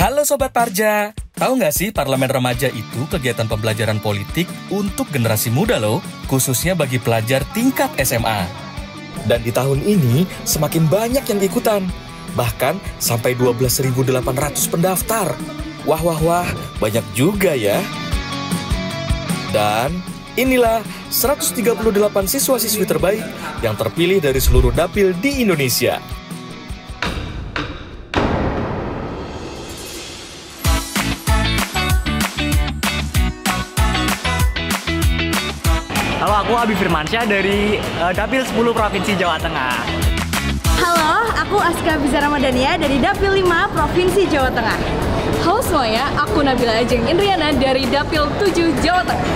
Halo Sobat Parja, tahu nggak sih Parlemen Remaja itu kegiatan pembelajaran politik untuk generasi muda loh, khususnya bagi pelajar tingkat SMA. Dan di tahun ini semakin banyak yang ikutan, bahkan sampai 12.800 pendaftar. Wah, banyak juga ya. Dan inilah 138 siswa-siswi terbaik yang terpilih dari seluruh dapil di Indonesia. Halo, aku Abi Firmansyah dari Dapil 10 Provinsi Jawa Tengah. Halo, aku Aska Biza Ramadhania dari Dapil 5 Provinsi Jawa Tengah. Halo semuanya, aku Nabila Ajeng Indriana dari Dapil 7 Jawa Tengah.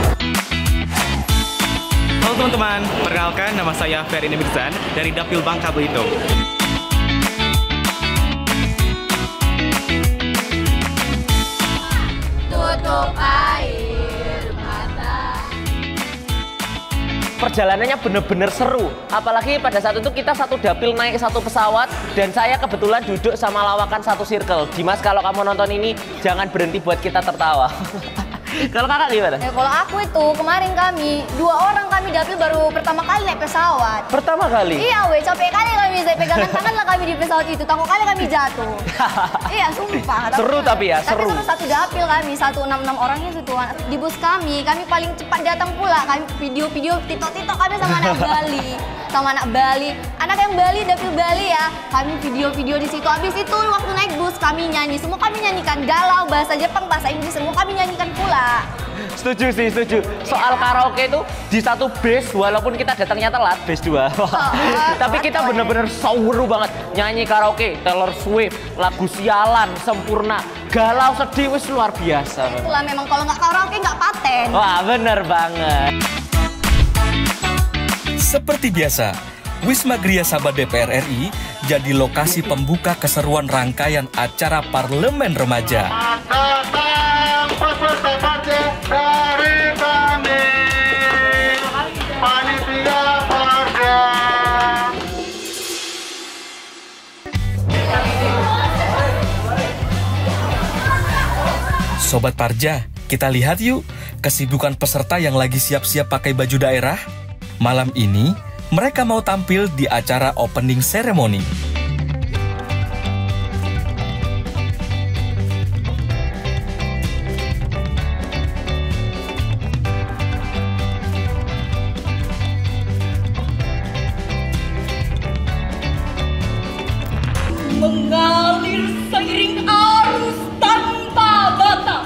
Halo teman-teman, perkenalkan nama saya Ferry Mirzan dari Dapil Bangka Belitung. Tutup air mata. Perjalanannya bener-bener seru, apalagi pada saat itu kita satu dapil naik satu pesawat dan saya kebetulan duduk sama lawakan satu circle. Dimas, kalau kamu nonton ini jangan berhenti buat kita tertawa. Kalau kakak gimana? Kalau aku itu kemarin kami 2 orang kami dapil baru pertama kali naik pesawat. Pertama kali? Iya, capek kali kami pegangan tangan lah kami di pesawat itu. Takut kali kami jatuh. Iya, sumpah. Seru tapi ya, seru. Tapi satu dapil kami 166 orangnya itu di bus kami paling cepat datang pula. Kami video-video TikTok kami sama anak Bali. Anak yang Bali, dapil Bali ya. Kami video-video di situ. Habis itu waktu naik bus kami nyanyi. Semua kami nyanyikan galau, bahasa Jepang, bahasa Inggris, semua kami nyanyikan pula. Setuju sih, setuju. Soal karaoke itu di satu base, walaupun kita datangnya telat, base 2. Tapi kita bener-bener seru banget. Nyanyi karaoke, Taylor Swift, lagu Sialan, Sempurna, galau, sedih, wis luar biasa. Itulah memang kalau nggak karaoke nggak paten. Wah, bener banget. Seperti biasa, Wisma Gria Sabah DPR RI jadi lokasi pembuka keseruan rangkaian acara Parlemen Remaja. Peserta partai dari kami, panitia partai. Sobat Parja, kita lihat yuk kesibukan peserta yang lagi siap-siap pakai baju daerah. Malam ini, mereka mau tampil di acara opening ceremony. Mengalir seiring arus tanpa batas.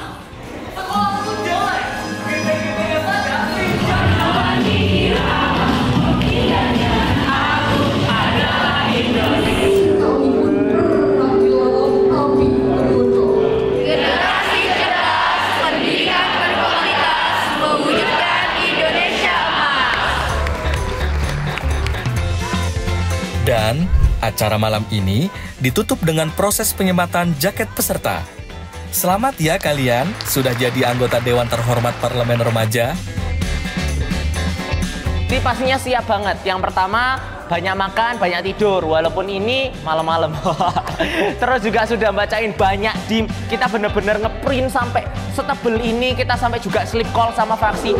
Generasi cerdas, pendidikan berkualitas, mewujudkan Indonesia emas. Dan acara malam ini ditutup dengan proses penyematan jaket peserta. Selamat ya kalian, sudah jadi anggota Dewan Terhormat Parlemen Remaja. Ini pastinya siap banget. Yang pertama, banyak makan, banyak tidur. Walaupun ini malam-malam. Terus juga sudah bacain banyak dim. Kita bener-bener ngeprint sampai setebel ini. Kita sampai juga slip call sama fraksi.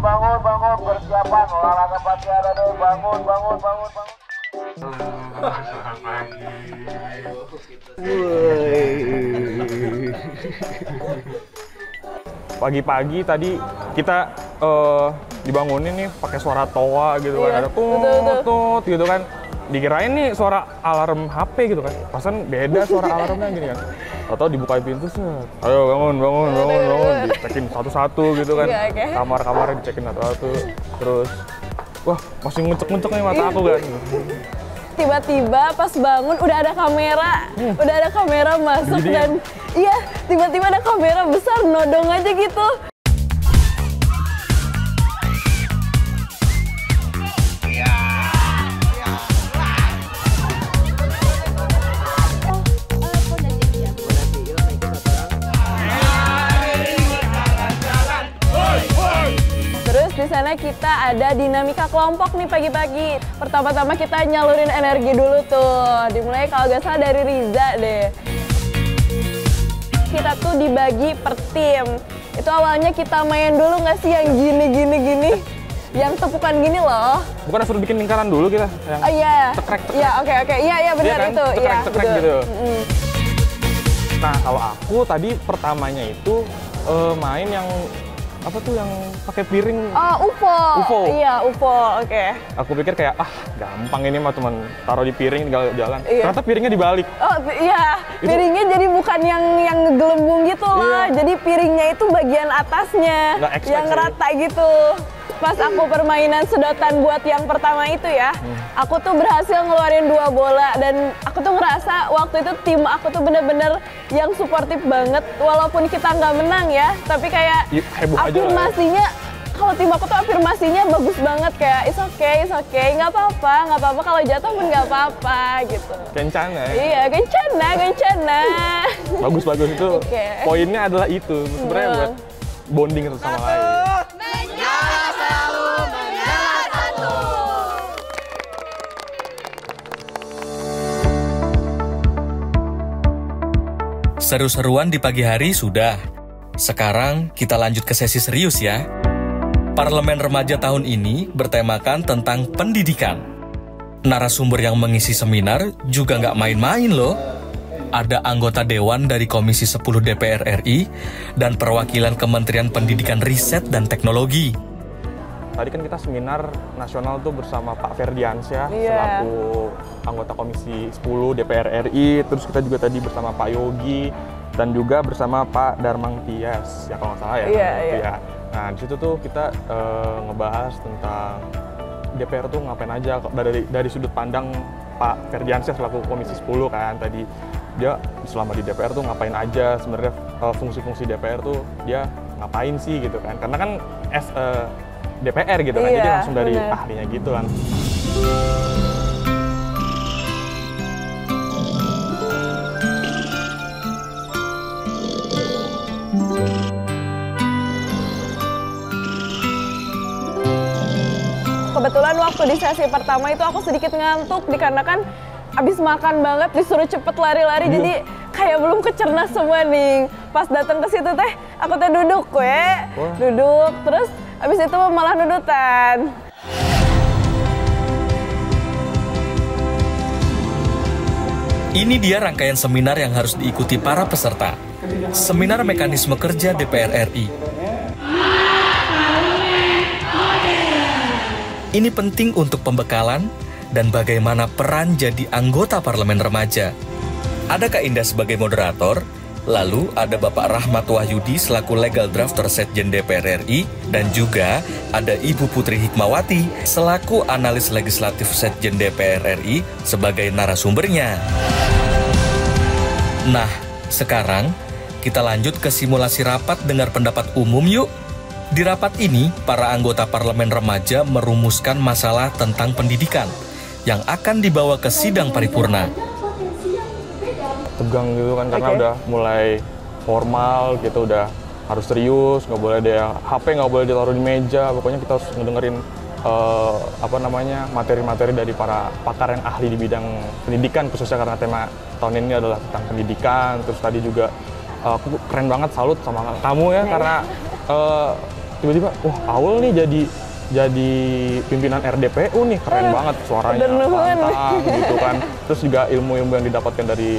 Bangun, persiapan olahraga pagi ada deh. Bangun. Pagi-pagi tadi kita dibangunin nih pakai suara toa gitu kan, ada tut gitu kan. Dikirain nih suara alarm HP gitu kan, pasan beda suara alarmnya gini kan. Atau dibuka pintu set, ayo bangun, dicekin satu-satu gitu kan. Kamar-kamarnya dicekin satu-satu. Terus, wah masih ngucek-ngucek nih mata aku kan. Tiba-tiba pas bangun udah ada kamera masuk dan iya tiba-tiba ada kamera besar nodong aja gitu. Terus di sana kita kita ada dinamika kelompok nih pagi-pagi. Pertama-tama kita nyalurin energi dulu tuh. Dimulai kalau nggak salah dari Riza deh. Kita tuh dibagi per tim. Itu awalnya kita main dulu nggak sih yang gini. Yang tepukan gini loh. Bukan suruh bikin lingkaran dulu kita? Yang Oh iya. tekrek. Iya, oke. Iya benar kan? itu. Iya, Tekrek betul. gitu. Nah, kalau aku tadi pertamanya itu main yang apa tuh yang pakai piring. Oh, UFO. Iya, UFO. Oke. Aku pikir kayak gampang ini mah teman taruh di piring tinggal jalan. Iya. Ternyata piringnya dibalik. Oh iya, piringnya jadi bukan yang ngegelembung gitu loh. Iya. Jadi piringnya itu bagian atasnya Nggak expect yang sih. rata gitu. Pas aku permainan sedotan buat yang pertama itu ya, aku tuh berhasil ngeluarin 2 bola dan aku tuh ngerasa waktu itu tim aku tuh bener-bener yang suportif banget walaupun kita nggak menang ya, tapi kayak Ya, heboh aja lah ya. afirmasinya kalau tim aku tuh afirmasinya bagus banget kayak it's okay, nggak apa-apa kalau jatuh pun nggak apa-apa gitu. Kencana. Iya, kencana. Bagus itu. Oke. Poinnya adalah itu sebenarnya buat bonding satu sama lain. Seru-seruan di pagi hari sudah. Sekarang kita lanjut ke sesi serius ya. Parlemen Remaja tahun ini bertemakan tentang pendidikan. Narasumber yang mengisi seminar juga nggak main-main loh. Ada anggota Dewan dari Komisi 10 DPR RI dan perwakilan Kementerian Pendidikan Riset dan Teknologi. Tadi kan kita seminar nasional tuh bersama Pak Ferdiansyah Iya. selaku anggota Komisi 10 DPR RI. Terus kita juga tadi bersama Pak Yogi dan juga bersama Pak Darmang Tias, ya kalau nggak salah ya. Iya, namanya itu iya. ya. Nah di situ tuh kita ngebahas tentang DPR tuh ngapain aja dari sudut pandang Pak Ferdiansyah selaku Komisi 10 kan tadi. Dia selama di DPR tuh ngapain aja sebenarnya, fungsi-fungsi DPR tuh dia ngapain sih gitu kan. Karena kan DPR gitu kan, Iya, jadi langsung dari bener. ahlinya gitu kan. Kebetulan waktu di sesi pertama itu aku sedikit ngantuk dikarenakan abis makan banget disuruh cepet lari-lari jadi kayak belum kecerna semua nih. Pas datang ke situ teh aku teh duduk duduk terus abis itu malah nudutan. Ini dia rangkaian seminar yang harus diikuti para peserta. Seminar Mekanisme Kerja DPR RI. Ini penting untuk pembekalan dan bagaimana peran jadi anggota parlemen remaja. Ada Kak Indah sebagai moderator, lalu ada Bapak Rahmat Wahyudi selaku legal drafter Setjen DPR RI, dan juga ada Ibu Putri Hikmawati selaku analis legislatif Setjen DPR RI sebagai narasumbernya. Nah, sekarang kita lanjut ke simulasi rapat dengar pendapat umum yuk. Di rapat ini, para anggota parlemen remaja merumuskan masalah tentang pendidikan yang akan dibawa ke sidang paripurna. Tegang gitu kan, karena udah mulai formal gitu, udah harus serius, nggak boleh ada HP, nggak boleh ditaruh di meja. Pokoknya kita harus ngedengerin materi-materi dari para pakar yang ahli di bidang pendidikan, khususnya karena tema tahun ini adalah tentang pendidikan. Terus tadi juga aku keren banget, salut sama kamu ya, karena tiba-tiba Aul nih jadi pimpinan RDPU nih, keren banget suaranya, lantang gitu kan. Terus juga ilmu-ilmu yang didapatkan dari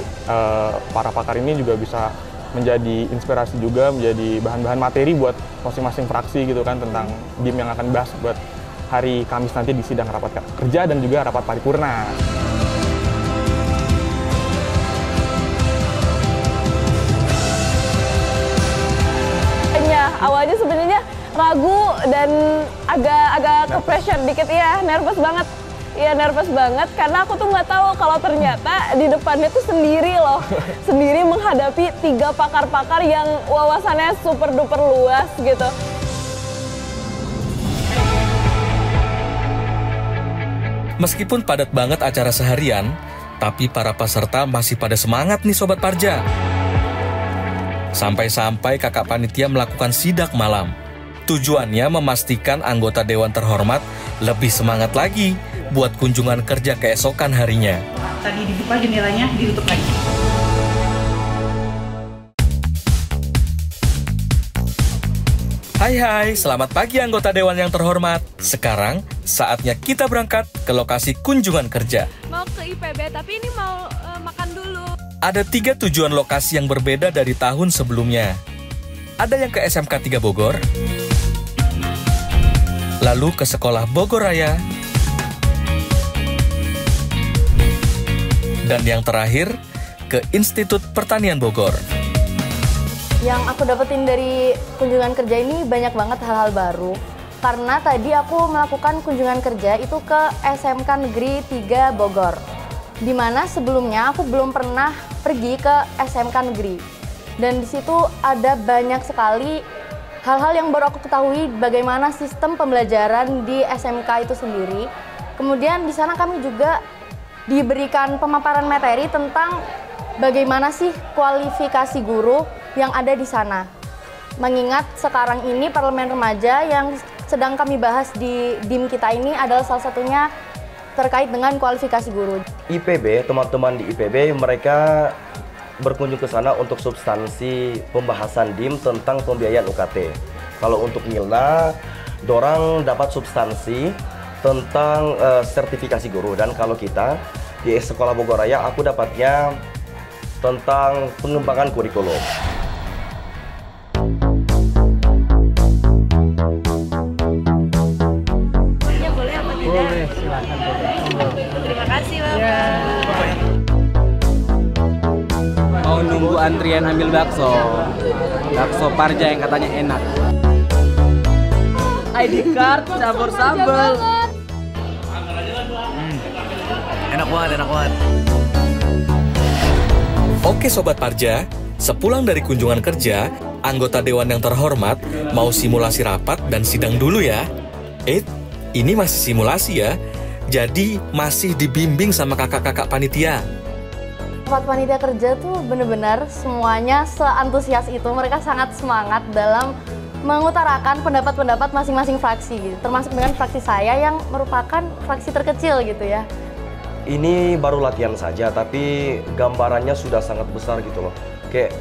para pakar ini juga bisa menjadi inspirasi juga, menjadi bahan-bahan materi buat masing-masing fraksi gitu kan, tentang DIM yang akan dibahas buat hari Kamis nanti di sidang rapat kerja dan juga rapat paripurna. Awalnya sebenarnya ragu dan agak ke pressure dikit ya, nervous banget. Iya, nervous banget karena aku tuh nggak tahu kalau ternyata di depannya tuh sendiri loh. Sendiri menghadapi 3 pakar-pakar yang wawasannya super duper luas gitu. Meskipun padat banget acara seharian, tapi para peserta masih pada semangat nih Sobat Parja. Sampai-sampai kakak panitia melakukan sidak malam. Tujuannya memastikan anggota Dewan Terhormat lebih semangat lagi buat kunjungan kerja keesokan harinya. Tadi dibuka jendelanya, ditutup lagi. Hai, selamat pagi anggota Dewan yang terhormat. Sekarang saatnya kita berangkat ke lokasi kunjungan kerja. Mau ke IPB, tapi ini mau makan dulu. Ada 3 tujuan lokasi yang berbeda dari tahun sebelumnya. Ada yang ke SMK 3 Bogor, lalu ke Sekolah Bogor Raya, dan yang terakhir ke Institut Pertanian Bogor. Yang aku dapetin dari kunjungan kerja ini banyak banget hal-hal baru. Karena tadi aku melakukan kunjungan kerja itu ke SMK Negeri 3 Bogor. Dimana sebelumnya aku belum pernah pergi ke SMK Negeri. Dan di situ ada banyak sekali hal-hal yang baru aku ketahui bagaimana sistem pembelajaran di SMK itu sendiri. Kemudian di sana kami juga diberikan pemaparan materi tentang bagaimana sih kualifikasi guru yang ada di sana. Mengingat sekarang ini parlemen remaja yang sedang kami bahas di DIM kita ini adalah salah satunya terkait dengan kualifikasi guru. IPB, teman-teman di IPB mereka berkunjung ke sana untuk substansi pembahasan DIM tentang pembiayaan UKT. Kalau untuk Milna, dorang dapat substansi tentang sertifikasi guru, dan kalau kita di Sekolah Bogor Raya aku dapatnya tentang pengembangan kurikulum. Ya boleh apa tidak? Boleh, silakan. Terima kasih Bapak. Mau nunggu antrian ambil bakso Parja yang katanya enak. ID card campur sambal. Enak banget. Oke Sobat Parja, sepulang dari kunjungan kerja, anggota Dewan yang terhormat mau simulasi rapat dan sidang dulu ya. Ini masih simulasi ya, jadi masih dibimbing sama kakak-kakak panitia. Rapat panitia kerja tuh bener-bener semuanya seantusias itu. Mereka sangat semangat dalam mengutarakan pendapat-pendapat masing-masing fraksi gitu. Termasuk dengan fraksi saya yang merupakan fraksi terkecil gitu ya. Ini baru latihan saja, tapi gambarannya sudah sangat besar gitu loh. Kayak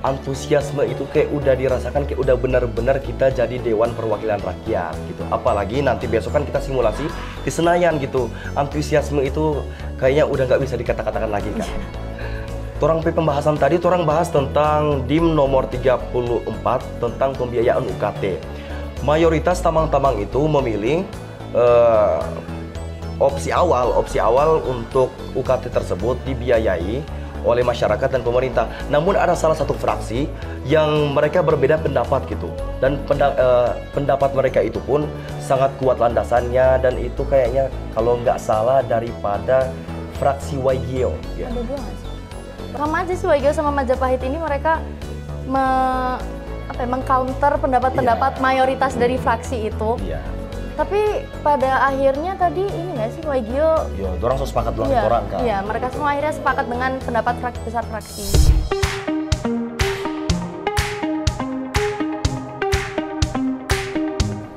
antusiasme itu kayak udah dirasakan, kayak udah benar-benar kita jadi Dewan Perwakilan Rakyat gitu. Apalagi nanti besok kan kita simulasi di Senayan gitu. Antusiasme itu kayaknya udah nggak bisa dikata-katakan lagi kan. Torang pembahasan tadi, torang bahas tentang DIM nomor 34 tentang pembiayaan UKT. Mayoritas tamang-tamang itu memilih opsi awal untuk UKT tersebut dibiayai oleh masyarakat dan pemerintah. Namun ada salah satu fraksi yang mereka berbeda pendapat gitu. Dan pendapat mereka itu pun sangat kuat landasannya, dan itu kayaknya kalau nggak salah daripada fraksi Waigeo. Ya. Ada dua nggak sih? Sama aja sih Waigeo sama Majapahit ini mereka mengcounter pendapat-pendapat mayoritas dari fraksi itu. Tapi pada akhirnya tadi ini nggak sih Waigeo? Ya, orang sepakat doang orang kan. Iya, mereka semua akhirnya sepakat dengan pendapat besar fraksi.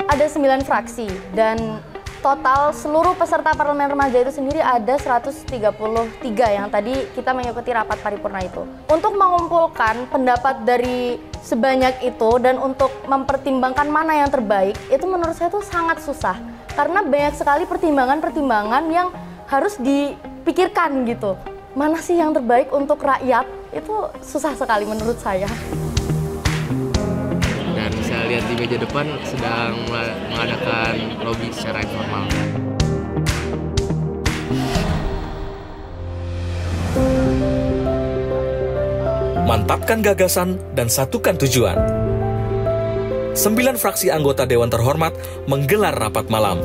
Ada 9 fraksi dan total seluruh peserta parlemen remaja itu sendiri ada 133 yang tadi kita mengikuti rapat paripurna itu. Untuk mengumpulkan pendapat dari sebanyak itu dan untuk mempertimbangkan mana yang terbaik, itu menurut saya itu sangat susah. Karena banyak sekali pertimbangan-pertimbangan yang harus dipikirkan gitu. Mana sih yang terbaik untuk rakyat? Itu susah sekali menurut saya. Dan saya lihat di meja depan sedang mengadakan lobby secara informal. Mantapkan gagasan dan satukan tujuan. 9 fraksi anggota Dewan Terhormat menggelar rapat malam.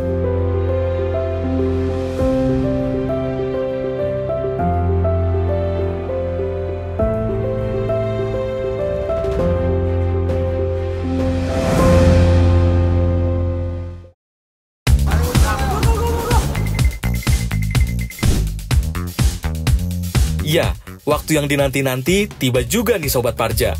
Ya, waktu yang dinanti-nanti tiba juga nih Sobat Parja.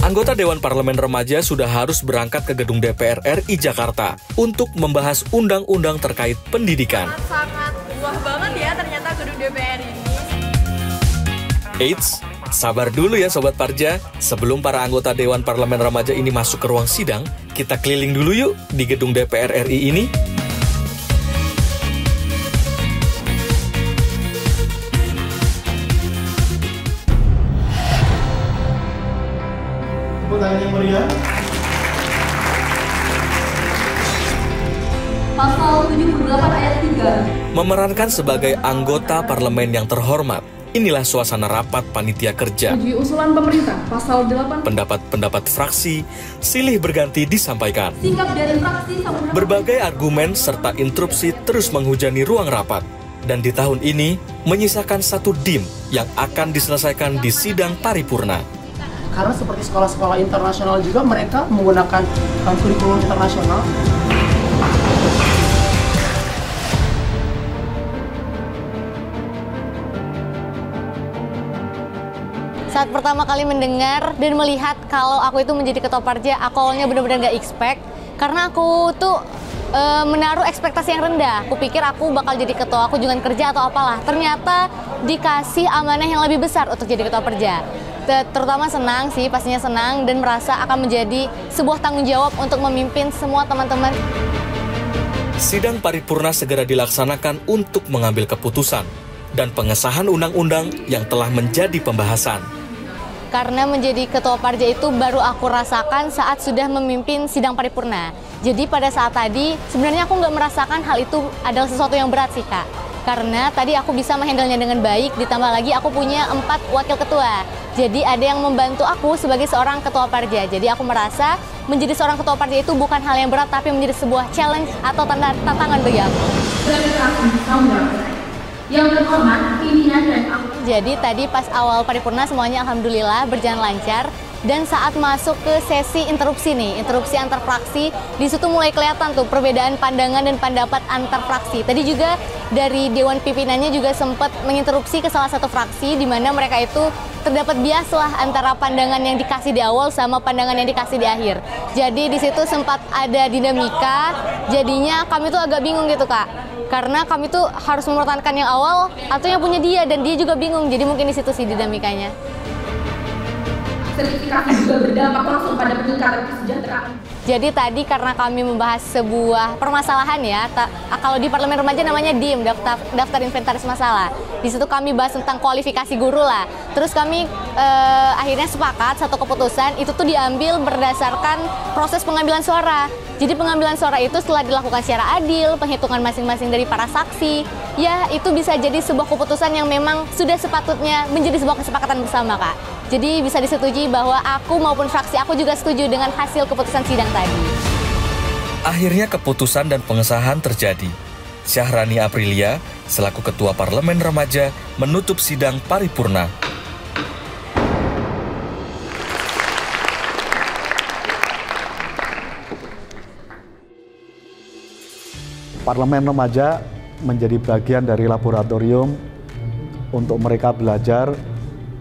Anggota Dewan Parlemen Remaja sudah harus berangkat ke gedung DPR RI Jakarta untuk membahas undang-undang terkait pendidikan. Sangat wah banget ya ternyata gedung DPR ini. Eits, sabar dulu ya Sobat Parja. Sebelum para anggota Dewan Parlemen Remaja ini masuk ke ruang sidang, kita keliling dulu yuk di gedung DPR RI ini. Pasal 78 ayat 3. Memerankan sebagai anggota parlemen yang terhormat. Inilah suasana rapat panitia kerja. Uji usulan pemerintah, pasal 8. Pendapat-pendapat fraksi silih berganti disampaikan. Sikap dari fraksi Berbagai argumen serta interupsi terus menghujani ruang rapat. Dan di tahun ini menyisakan satu DIM yang akan diselesaikan di sidang paripurna. Karena seperti sekolah-sekolah internasional juga mereka menggunakan kurikulum internasional. Saat pertama kali mendengar dan melihat kalau aku itu menjadi ketua Parja, aku awalnya benar-benar gak expect. Karena aku tuh menaruh ekspektasi yang rendah. Aku pikir aku bakal jadi ketua kunjungan kerja atau apalah. Ternyata dikasih amanah yang lebih besar untuk jadi ketua Parja. Terutama senang sih, pastinya senang dan merasa akan menjadi sebuah tanggung jawab untuk memimpin semua teman-teman. Sidang paripurna segera dilaksanakan untuk mengambil keputusan dan pengesahan undang-undang yang telah menjadi pembahasan. Karena menjadi ketua Parja itu baru aku rasakan saat sudah memimpin sidang paripurna. Jadi pada saat tadi sebenarnya aku nggak merasakan hal itu adalah sesuatu yang berat sih Kak. Karena tadi aku bisa menghandle-nya dengan baik, ditambah lagi aku punya 4 wakil ketua. Jadi ada yang membantu aku sebagai seorang ketua Parja. Jadi aku merasa menjadi seorang ketua Parja itu bukan hal yang berat, tapi menjadi sebuah challenge atau tantangan bagi aku. Yang terhormat, pimpinan dan aku. Jadi tadi pas awal paripurna semuanya alhamdulillah berjalan lancar. Dan saat masuk ke sesi interupsi nih, interupsi antar fraksi, di situ mulai kelihatan tuh perbedaan pandangan dan pendapat antar fraksi. Tadi juga dari Dewan Pimpinannya juga sempat menginterupsi ke salah satu fraksi di mana mereka itu terdapat bias lah antara pandangan yang dikasih di awal sama pandangan yang dikasih di akhir. Jadi di situ sempat ada dinamika, jadinya kami tuh agak bingung gitu Kak. Karena kami tuh harus mempertahankan yang awal atau yang punya dia dan dia juga bingung. Jadi mungkin di situ sih dinamikanya. Sertifikasi juga berdampak langsung pada peningkatan kesejahteraan. Jadi tadi karena kami membahas sebuah permasalahan ya, kalau di Parlemen Remaja namanya DIM, daftar inventaris masalah. Di situ kami bahas tentang kualifikasi guru lah. Terus kami akhirnya sepakat satu keputusan itu tuh diambil berdasarkan proses pengambilan suara. Jadi pengambilan suara itu setelah dilakukan secara adil, penghitungan masing-masing dari para saksi, ya itu bisa jadi sebuah keputusan yang memang sudah sepatutnya menjadi sebuah kesepakatan bersama Kak. Jadi bisa disetujui bahwa aku maupun fraksi aku juga setuju dengan hasil keputusan sidang tadi. Akhirnya keputusan dan pengesahan terjadi. Syahrani Aprilia, selaku Ketua Parlemen Remaja, menutup sidang paripurna. Parlemen Remaja menjadi bagian dari laboratorium untuk mereka belajar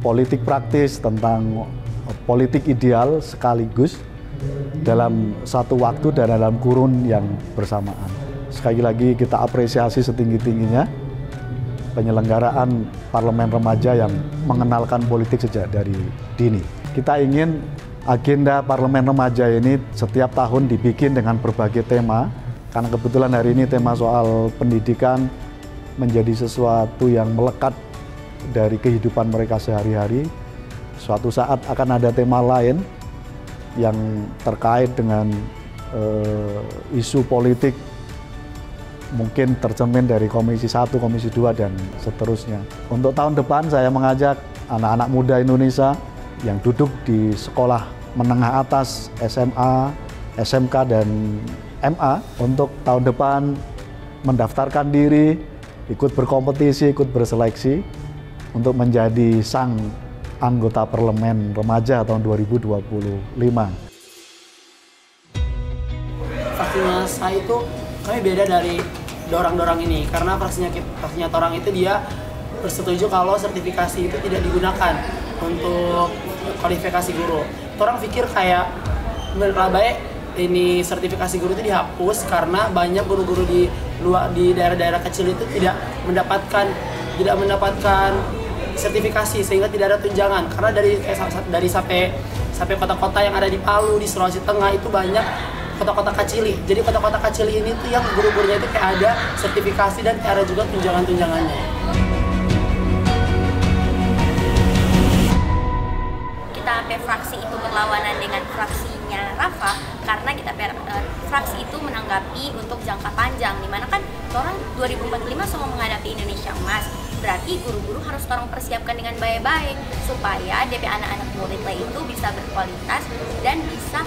politik praktis tentang politik ideal sekaligus dalam satu waktu dan dalam kurun yang bersamaan. Sekali lagi kita apresiasi setinggi-tingginya penyelenggaraan Parlemen Remaja yang mengenalkan politik sejak dari dini. Kita ingin agenda Parlemen Remaja ini setiap tahun dibikin dengan berbagai tema, karena kebetulan hari ini tema soal pendidikan menjadi sesuatu yang melekat dari kehidupan mereka sehari-hari. Suatu saat akan ada tema lain yang terkait dengan isu politik, mungkin tercermin dari Komisi 1, Komisi 2, dan seterusnya. Untuk tahun depan saya mengajak anak-anak muda Indonesia yang duduk di sekolah menengah atas, SMA, SMK, dan MA untuk tahun depan mendaftarkan diri, ikut berkompetisi, ikut berseleksi untuk menjadi sang anggota Parlemen Remaja tahun 2025. Fraksinya saya itu kami beda dari dorang-dorang ini karena fraksinya Torang itu dia bersetuju kalau sertifikasi itu tidak digunakan untuk kualifikasi guru. orang pikir kayak baik ini sertifikasi guru itu dihapus karena banyak guru-guru di luar di daerah-daerah kecil itu tidak mendapatkan sertifikasi sehingga tidak ada tunjangan, karena dari sampai kota-kota yang ada di Palu, di Sulawesi Tengah itu banyak kota-kota kecil. Jadi kota-kota kecil ini tuh yang guru-gurunya itu kayak ada sertifikasi dan kayak ada juga tunjangan-tunjangannya. Kita fraksi itu berlawanan dengan fraksinya Rafa karena kita fraksi itu menanggapi untuk jangka panjang, dimana kan orang 2045 semua menghadapi Indonesia Emas. Berarti guru-guru harus orang persiapkan dengan baik-baik supaya DP anak-anak murid itu bisa berkualitas dan bisa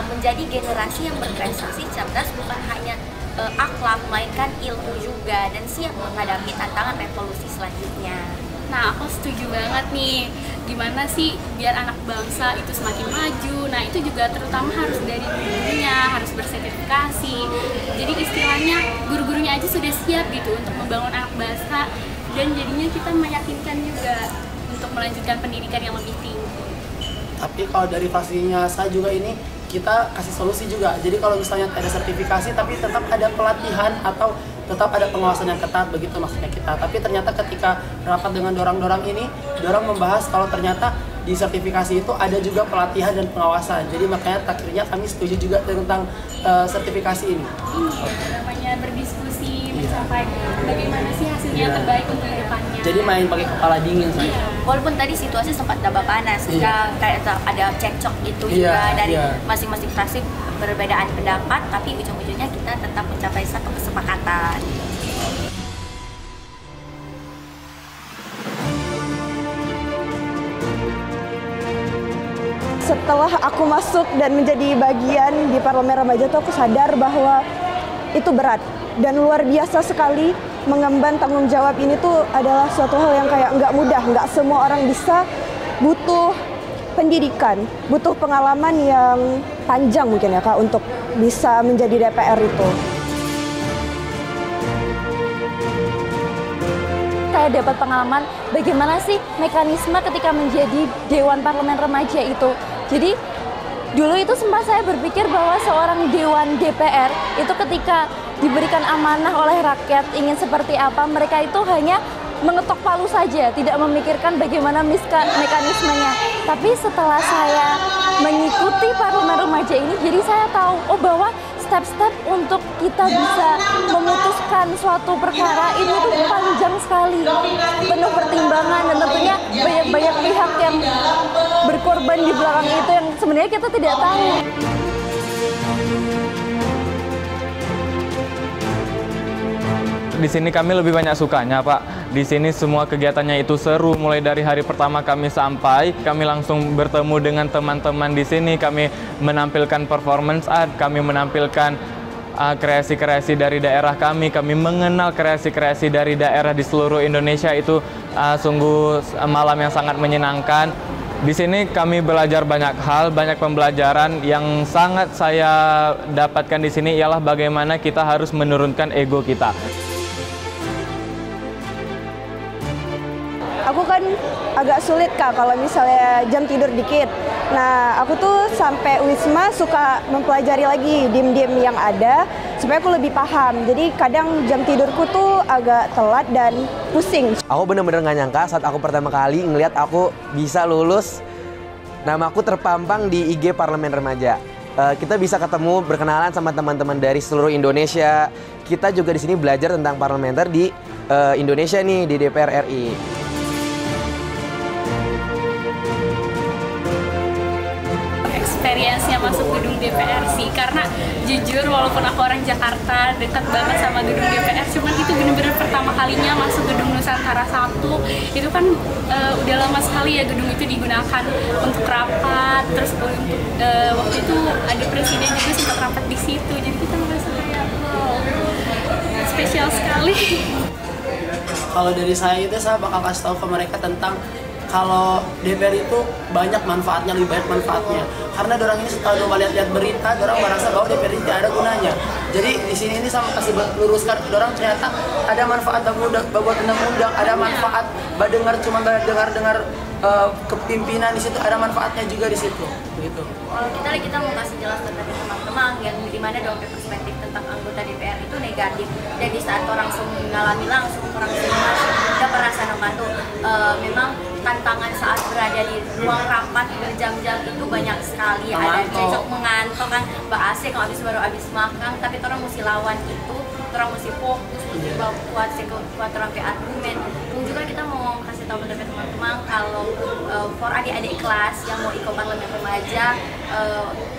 menjadi generasi yang berprestasi, cerdas, bukan hanya akhlak, melainkan ilmu juga, dan siap menghadapi tantangan revolusi selanjutnya. Nah, aku setuju banget nih. Gimana sih biar anak bangsa itu semakin maju? Nah, itu juga terutama harus dari gurunya, harus bersertifikasi. Jadi istilahnya guru-gurunya aja sudah siap gitu untuk membangun anak bangsa, dan jadinya kita meyakinkan juga untuk melanjutkan pendidikan yang lebih tinggi. Tapi kalau dari fraksinya saya juga ini kita kasih solusi juga. Jadi kalau misalnya ada sertifikasi tapi tetap ada pelatihan atau tetap ada pengawasan yang ketat, begitu maksudnya kita. Tapi ternyata ketika rapat dengan dorang-dorang ini, dorang membahas kalau ternyata di sertifikasi itu ada juga pelatihan dan pengawasan. Jadi makanya akhirnya kami setuju juga tentang sertifikasi ini. Namanya berdiskusi, mencapai bagaimana sih hasilnya yang terbaik untuk depannya. Jadi main pakai kepala dingin saya. Walaupun tadi situasi sempat tambah panas, kayak ada cekcok gitu juga dari masing-masing fraksi perbedaan pendapat, tapi ujung-ujungnya kita tetap mencapai satu kesepakatan. Setelah aku masuk dan menjadi bagian di Parlemen Remaja tuh aku sadar bahwa itu berat dan luar biasa sekali. Mengemban tanggung jawab ini tuh adalah suatu hal yang kayak nggak mudah, nggak semua orang bisa, butuh pendidikan, butuh pengalaman yang panjang mungkin ya Kak untuk bisa menjadi DPR itu. Saya dapat pengalaman bagaimana sih mekanisme ketika menjadi Dewan Parlemen Remaja itu. Jadi dulu itu sempat saya berpikir bahwa seorang Dewan DPR itu ketika diberikan amanah oleh rakyat ingin seperti apa, mereka itu hanya mengetok palu saja, tidak memikirkan bagaimana mekanismenya. Tapi setelah saya mengikuti Parlemen Remaja ini, jadi saya tahu bahwa step-step untuk kita bisa memutuskan suatu perkara ini tuh panjang sekali, penuh pertimbangan, dan tentunya banyak pihak yang berkorban di belakang itu yang sebenarnya kita tidak tahu. Di sini kami lebih banyak sukanya, Pak. Di sini semua kegiatannya itu seru. Mulai dari hari pertama kami sampai, kami langsung bertemu dengan teman-teman di sini. Kami menampilkan performance art, kami menampilkan kreasi-kreasi dari daerah kami. Kami mengenal kreasi-kreasi dari daerah di seluruh Indonesia. Itu sungguh malam yang sangat menyenangkan. Di sini kami belajar banyak hal, banyak pembelajaran. Yang sangat saya dapatkan di sini ialah bagaimana kita harus menurunkan ego kita. Aku kan agak sulit Kak kalau misalnya jam tidur dikit. Nah, aku tuh sampai Wisma suka mempelajari lagi dim-dim yang ada supaya aku lebih paham. Jadi kadang jam tidurku tuh agak telat dan pusing. Aku bener-bener gak nyangka saat aku pertama kali ngelihat aku bisa lulus. Nama aku terpampang di IG Parlemen Remaja. Kita bisa ketemu, berkenalan sama teman-teman dari seluruh Indonesia. Kita juga di sini belajar tentang parlementer di Indonesia nih, di DPR RI. Experience-nya masuk gedung DPR sih, karena jujur walaupun aku orang Jakarta dekat banget sama gedung DPR, cuman itu bener-bener pertama kalinya masuk gedung Nusantara 1. Itu kan udah lama sekali ya gedung itu digunakan untuk rapat, terus untuk waktu itu ada presiden juga sempat rapat di situ, jadi kita merasa kayak wow, spesial sekali. Kalau dari saya itu saya bakal kasih tahu ke mereka tentang kalau DPR itu banyak manfaatnya, lebih banyak manfaatnya. Karena dorang ini setelah coba lihat-lihat berita, dorang merasa bahwa DPR ini tidak ada gunanya. Jadi di sini ini sama kasih luruskan ke dorang, ternyata ada manfaat buat undang-undang, ada manfaat dengar kepimpinan di situ, ada manfaatnya juga di situ. Begitu. Kita mau kasih jelaskan dari teman-teman yang dimana dari perspektif tentang anggota DPR itu negatif, dan di saat orang mengalami langsung, orang sudah merasa membantu. Memang tantangan saat berada di ruang rapat berjam-jam itu banyak sekali. Ada cecok mengantuk kan, bahas kalau habis makan, tapi orang mesti lawan itu, orang mesti fokus, mesti kuat orang argumen. Dan juga kita mau kasih tahu kepada teman-teman kalau for adik-adik kelas yang mau ikut parlemen remaja,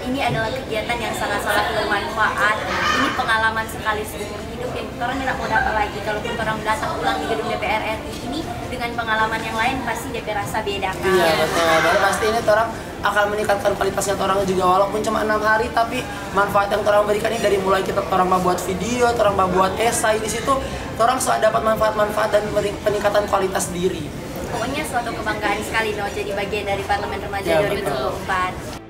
ini adalah kegiatan yang sangat-sangat bermanfaat. Ini pengalaman sekali seumur hidup yang orang tidak mau datang lagi. Kalaupun orang datang ulang di gedung DPR RI ini dengan pengalaman yang lain, pasti DPR rasa beda kan? Iya betul, dan pasti ini orang akan meningkatkan kualitasnya orang juga, walaupun cuma 6 hari, tapi manfaat yang orang berikan ini dari mulai kita orang buat video, orang buat esai di situ, orang sudah dapat manfaat-manfaat dan peningkatan kualitas diri. Pokoknya suatu kebanggaan sekali loh jadi bagian dari Parlemen Remaja 2024.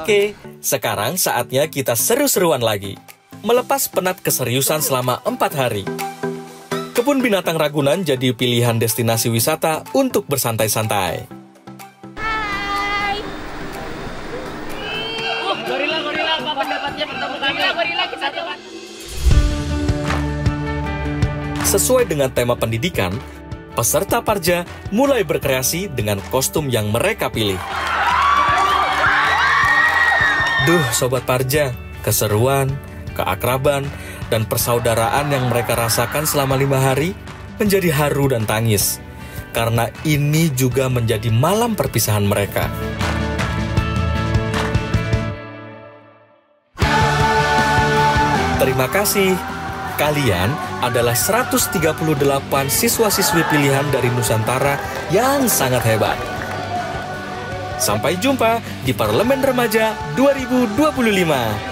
Oke, sekarang saatnya kita seru-seruan lagi. Melepas penat keseriusan selama 4 hari. Kebun Binatang Ragunan jadi pilihan destinasi wisata untuk bersantai-santai. Gorila, apa pendapatnya pertama kali? Gorila, kita coba. Sesuai dengan tema pendidikan, peserta Parja mulai berkreasi dengan kostum yang mereka pilih. Duh, Sobat Parja, keseruan, keakraban, dan persaudaraan yang mereka rasakan selama 5 hari menjadi haru dan tangis. Karena ini juga menjadi malam perpisahan mereka. Terima kasih. Kalian adalah 138 siswa-siswi pilihan dari Nusantara yang sangat hebat. Sampai jumpa di Parlemen Remaja 2025.